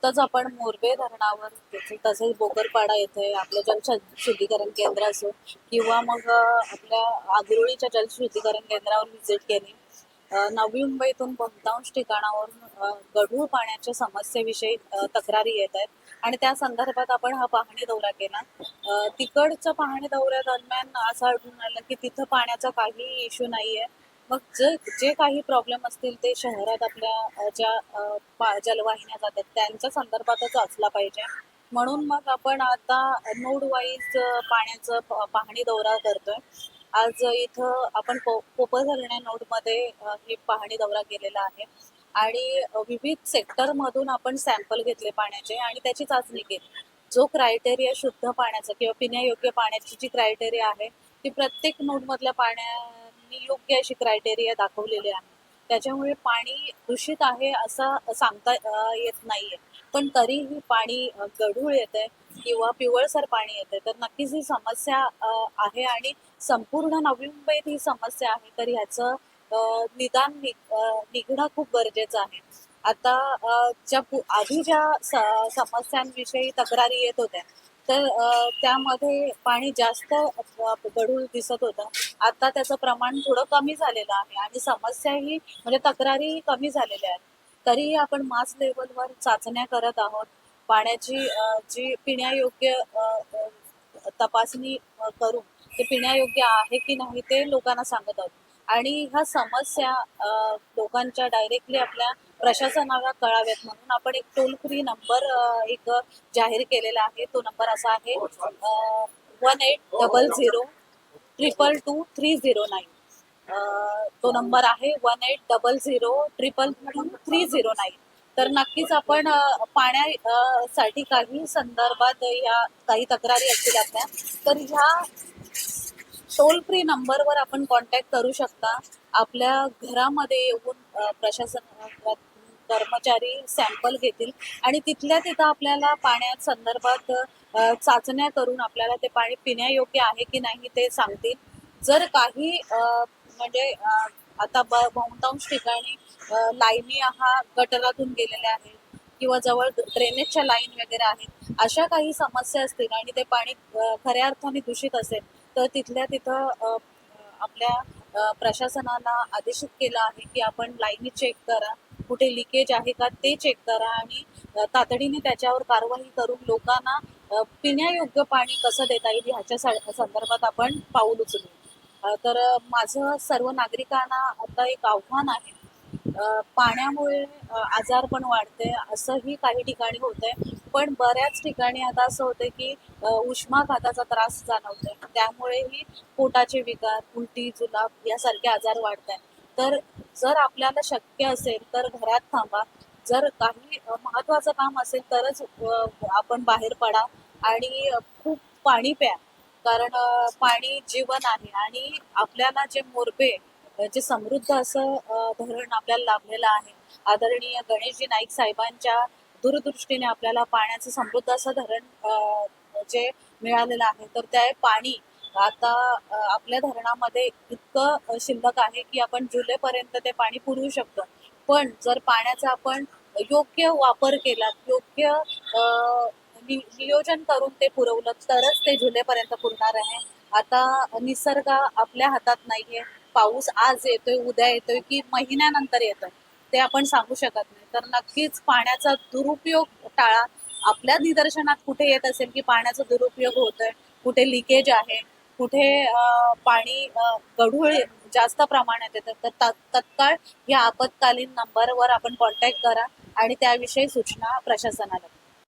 नुकतंच आपण मोरबे धरणावर तसेच बोकरपाडा येथे आपलं जलशुद्धीकरण केंद्र असो किंवा मग आपल्या आगरोळीच्या जलशुद्धीकरण केंद्रावर व्हिजिट केली. नवी मुंबईतून बहुतांश ठिकाणावरून गढूळ पाण्याच्या समस्येविषयी तक्रारी येत आहेत आणि त्या संदर्भात आपण हा पाहणी दौरा केला. तिकडच्या पाहणी दौऱ्यादरम्यान असं आढळून आलं की तिथं पाण्याचा काही इश्यू नाहीये. मग जे काही प्रॉब्लेम असतील ते शहरात आपल्या जलवाहिन्या जातात त्यांच्या संदर्भातच असला पाहिजे. म्हणून मग आपण आता नोड वाईज पाण्याचं पाहणी दौरा करतोय. आज इथं आपण कोपर धरण्या नोडमध्ये हे पाहणी दौरा केलेला आहे आणि विविध सेक्टरमधून आपण सॅम्पल घेतले पाण्याचे आणि त्याची चाचणी केली. जो क्रायटेरिया शुद्ध पाण्याचा किंवा पिण्यायोग्य पाण्याची जी क्रायटेरिया आहे ती प्रत्येक नोडमधल्या पाण्याने योग्य अशी क्रायटेरिया दाखवलेली आहे. त्याच्यामुळे पाणी दूषित आहे असं सांगता येत नाहीये. पण तरीही पाणी गढूळ येतंय किंवा पिवळसर पाणी येतंय तर नक्कीच ही समस्या आहे आणि संपूर्ण नवी मुंबईत ही समस्या आहे. तर ह्याचं निदान निघणं खूप गरजेचं आहे. आता आधी ज्या समस्यांविषयी तक्रारी येत होत्या तर त्यामध्ये पाणी जास्त गढूळ दिसत होतं. आता त्याचं प्रमाण थोडं कमी झालेलं आहे आणि समस्याही म्हणजे तक्रारी कमी झालेल्या आहेत. तरीही आपण मास लेवलवर चाचण्या करत आहोत. पाण्याची जी पिण्यायोग्य तपासणी करून ते पिण्यायोग्य आहे की नाही ते लोकांना सांगत आहोत आणि ह्या समस्या लोकांच्या डायरेक्टली आपल्या प्रशासनाला कळाव्यात म्हणून आपण एक टोल फ्री नंबर एक जाहीर केलेला आहे. तो नंबर असा आहे 1800 222 309. तो नंबर आहे 1800 222 309. तर नक्कीच आपण पाण्यासाठी काही संदर्भात या काही तक्रारी असतील आपल्या तर ह्या टोल फ्री नंबरवर आपण कॉन्टॅक्ट करू शकता. आपल्या घरामध्ये येऊन प्रशासन कर्मचारी सॅम्पल घेतील आणि तिथल्या तिथं आपल्याला पाण्या संदर्भात चाचण्या करून आपल्याला ते पाणी पिण्यायोग्य आहे की नाही ते सांगतील. जर काही म्हणजे आता बहुतांश ठिकाणी लाईनी हा गटरातून गेलेल्या आहेत किंवा जवळ ड्रेनेजच्या लाईन वगैरे आहेत. अशा काही समस्या असतील आणि ते पाणी खऱ्या अर्थाने दूषित असेल तर तिथल्या तिथं आपल्या प्रशासनाला आदेशित केलं आहे की आपण लाईनी चेक करा, कुठे लिकेज आहे का ते चेक करा आणि तातडीने त्याच्यावर कारवाई करून लोकांना पिण्यायोग्य पाणी कसं देता येईल ह्याच्या संदर्भात आपण पाऊल उचलू. तर माझं सर्व नागरिकांना आता एक आव्हान आहे. पाण्यामुळे आजारपण वाढते असंही काही ठिकाणी होतंय पण बऱ्याच ठिकाणी आता असं होतंय की उष्माघाताचा त्रास जाणवतोय त्यामुळेही पोटाचे विकार, उलटी, जुलाब यासारखे आजार वाढत आहेत. तर जर आपल्याला शक्य असेल तर घरात थांबा. जर काही महत्वाचं काम असेल तरच आपण बाहेर पडा आणि खूप पाणी प्या. कारण पाणी जीवन आहे आणि आपल्याला जे मोरबे जे समृद्ध असं धरण आपल्याला लाभलेलं आहे. आदरणीय गणेशजी नाईक साहेबांच्या दूरदृष्टीने आपल्याला पाण्याचं समृद्ध असं धरण जे मिळालेलं आहे तर ते पाणी आता आपल्या धरणामध्ये इतकं शिल्लक आहे की आपण जुलैपर्यंत ते पाणी पुरवू शकतो. पण जर पाण्याचा आपण योग्य वापर केला, योग्य नियोजन करून ते पुरवलं तरच ते जुलैपर्यंत पुरणार आहे. आता निसर्ग आपल्या हातात नाहीये. पाऊस आज येतोय, उद्या येतोय की महिन्यानंतर येतोय ते आपण सांगू शकत नाही. तर नक्कीच पाण्याचा दुरुपयोग टाळा. आपल्या निदर्शनात कुठे येत असेल की पाण्याचा दुरुपयोग होतोय, कुठे लिकेज आहे, कुठे पाणी गढूळ जास्त प्रमाणात येतं तर तत्काळ या आपत्कालीन नंबरवर आपण कॉन्टॅक्ट करा आणि त्याविषयी सूचना प्रशासनाला